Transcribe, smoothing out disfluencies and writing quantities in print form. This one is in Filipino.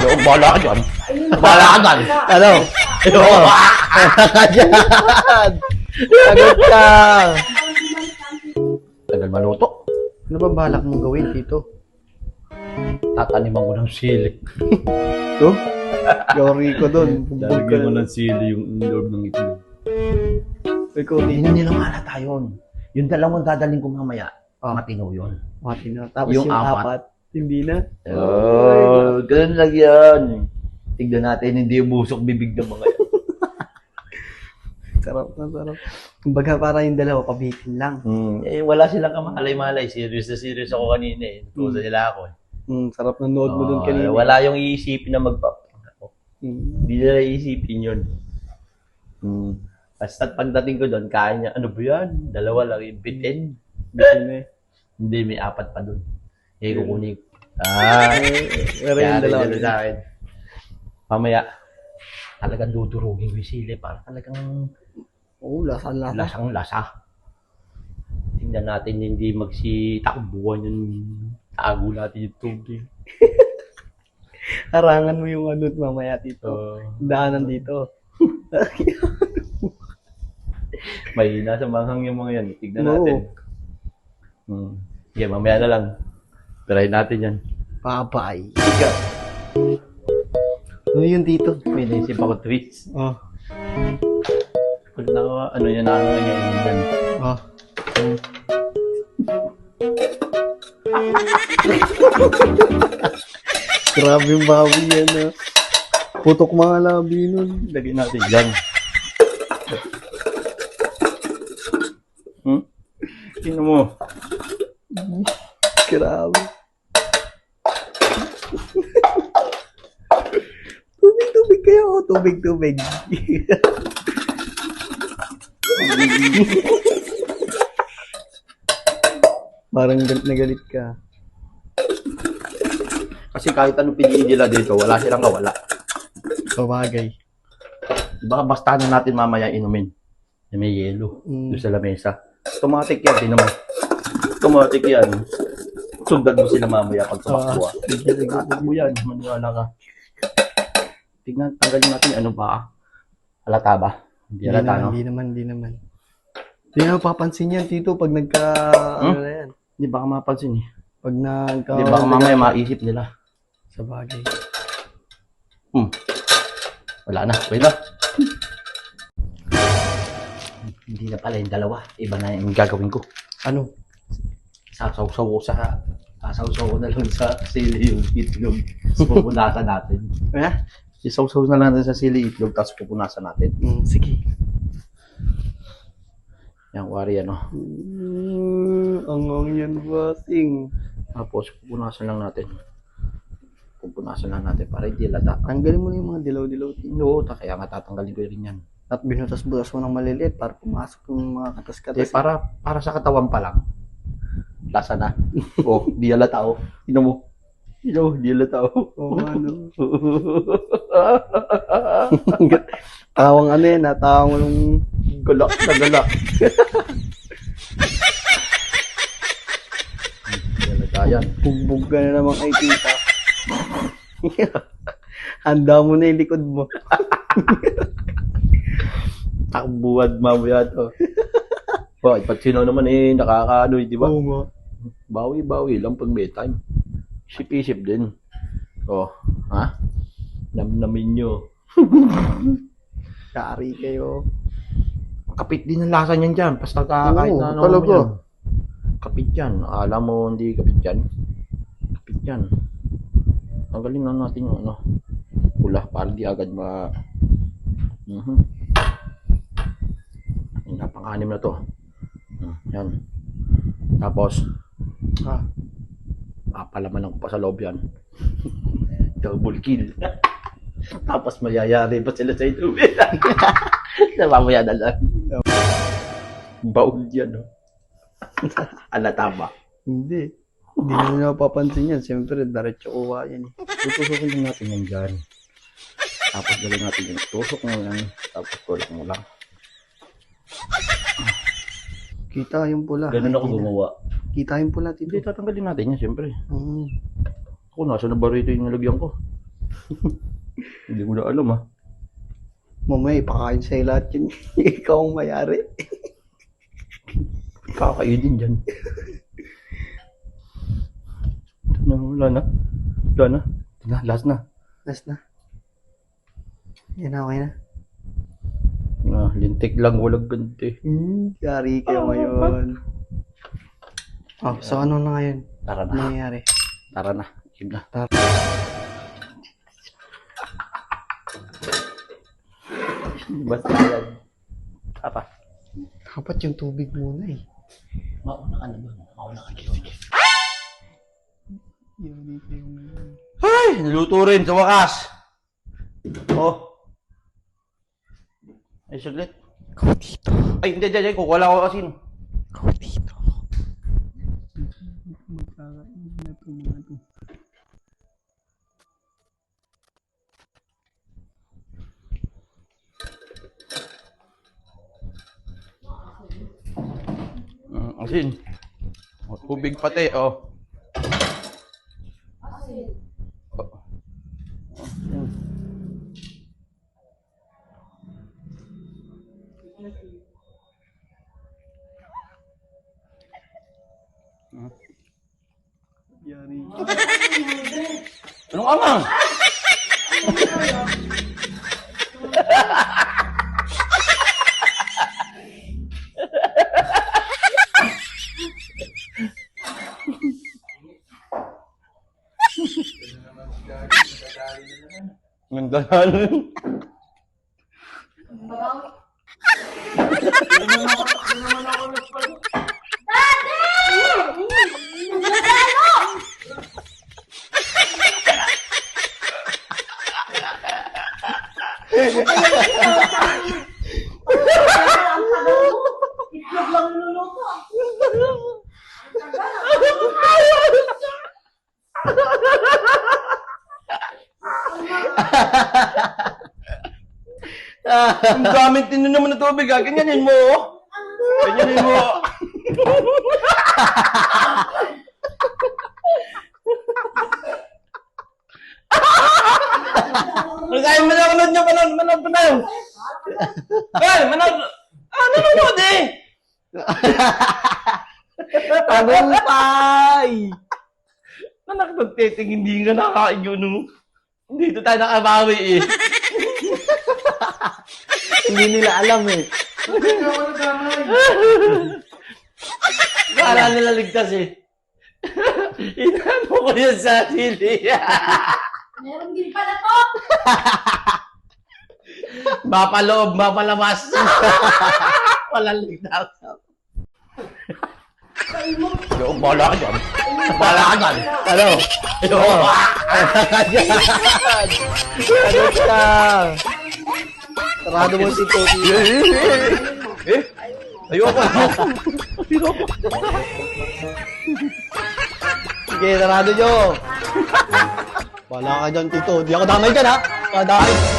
Bahala ka dyan. Bahala ka dyan. Ano? Sagot ka! Tagal maluto. Ano ba balak mong gawin, Tito? Tataniman ko ng sili. Ito? Yori ko doon. Lalagyan ko ng sili yung loob ng itlog. Ikaw, Hindi Tito. na nila malata yun. Yung dalawang dadaling ko mamaya, matino yun. Mati na. Tapos Yung yung apat. apat, hindi na. Oh, ganun lang yan. Tignan natin, hindi umusok bibig ng mga yan. Sarap na, sarap. Kumbaga para yung dalawa, pabitin lang. Wala silang kamahalay-malay. Serious na serious ako kanina eh. Tusa nila ako eh. Sarap na nood mo doon kanina. Wala yung iisipin na Mm. Hindi nila iisipin yun. Basta pagdating ko doon, kaya niya, ano ba yan? Dalawa lang yung bitin. Bitin na eh. Hindi, may apat pa doon. Eh, kukunin. Pero yung dalawa. Sa akin. Mamaya, talagang dudurugin ko yung sili. Para talagang Oo, lasa-lasa. lasang-lasa. Tingnan natin hindi magsitakbuhan yung tago natin yung tubig. Harangan mo yung ano mamaya, Tito. Daanan dito. Mahina sa manghang yung mga yan. Tignan Oo. natin. Sige, mamaya na lang. Try natin yan. Papay. Ano yun, Tito? May naisip ako treats. Oh. Pag ano yan, ano yan, yan. Oh. Grabe yung bawi yan, ah. Putok mga labi nun. Lagyan natin dyan. Tingnan mo. Grabe. Tubig kayo. Tubig. Parang galit na galit ka. Kasi kahit anong piliin nila dito, wala silang kawala. Sabagay. Baka basta na natin mamaya inumin. Na may yelo. Doon sa lamesa. Automatic yan, tinan mo. Automatic yan. Sundan mo sila mamaya pag tumakbo. Sige. Tatakbo yan, maniwala ka. Tignan, tanggalin natin ano ba? Halata ba? Hindi halata, no? Hindi naman. Hindi na papansin yan, Tito, pag ano na yan. Hindi baka mapansin eh. Pag Hindi baka mamaya maisip nila. Sabagay. Wala na, wait na. Hindi na pala yung dalawa. Iba na yung gagawin ko. Ano? Sasawsaw ko na lang sa sili yung itlog. Tapos pupunasan natin. Isawsaw na lang natin sa sili itlog, tapos pupunasan natin. Sige. Yung wari ano. Ang yan, bossing. Tapos pupunasan lang natin. Para hindi lata. Tanggalin mo na yung mga dilaw-dilaw. Oo, kaya nga tatanggalin ko rin yan. At binutas-butas mo ng maliliit para pumasok yung mga katas-katas. Para sa katawan pa lang. Lasa na. Di halata oh. Ino mo. Di halata oh. Ano? Tawang ano yan, tawang yung Galak na galak. Di halata yan. bugbog ka na namang ay tita. Handa mo na yung likod mo. Takbuhan mamaya to. Pag sino naman nakakaano di ba? Oo nga. Bawi lang pag may time. Isip-isip din. Namnamin nyo. Kari kayo. Kapit din ang lasa niyan dyan. Basta kahit Oo, na ano talaga. mo yan. Kapit yan. Alam mo hindi kapit yan. Kapit yan. Tanggalin na natin yung pula para di agad Yung pang-anim na to. Yan. Tapos, papalaman ko pa sa loob yan. Double kill. Tapos mayayari pa sila sa ito. Namamaya na lang. Baul yan, no? Alata ba? Hindi. Hindi na nila papansin yan. Siyempre, diretso kuha yan. Tutusukin lang natin yan dyan. Tapos gawin natin yung tusok mo yan. Tapos tulak mo lang. Kita yung pula. Ganun ako gumawa. Kita yung pula, Tito. Hindi, tatanggalin natin yan, siyempre. Ako, nasa na ba rito yung nalagyan ko? Hindi ko na alam ah. Mamaya, ipakain sa'yo lahat yun. Ikaw ang mayari. Kakainin dyan. Wala na. Wala na. Ito na, last na. Last na. Yan na, okay na. Lintik lang, walang ganti. Yari kayo ngayon. Oh, so ano na ngayon? Tara Ano na. nangyayari? Tara na. Game na. Tara. Basta yan. Tara. Dapat yung tubig muna eh. Mauna ka na doon. Mauna ka na doon. Yari kayo ngayon. Ay! Naluto rin sa wakas. Oh. Ay, saglit. Ikaw dito. Ay, hindi. Kukuha ko asin. Ikaw dito. Magkakain na ito mga ito. Asin. Oh, tubig pati, oh. Yari. Anong amang? Ganda na. Itlog lang niluluto. Ang daming tinin naman na tubig, ah. Ganyanin mo, oh. Ganyanin mo. Kaya manonood nyo, manonood ko na yun. Kaya, manonood. Nanonood eh. Tagumpay! Anak ng teteng, hindi nga nakain yun, no. Dito tayo nakabawi eh. Hindi nila alam eh. Kala nila ligtas eh. Inano ko yun sa sili. Meron din pala to. Mapaloob, mapalabas. Walang ligtas. Yo, bala ka dyan. Bala ka dyan. Ano? Yo, bala ka dyan. Ano siya? Sarado mo si Toti. Eh? Ayoko. Ayoko. Sige, sarado nyo. Wala ka dyan, Tito. Di ako damay dyan, ha? Kadamay.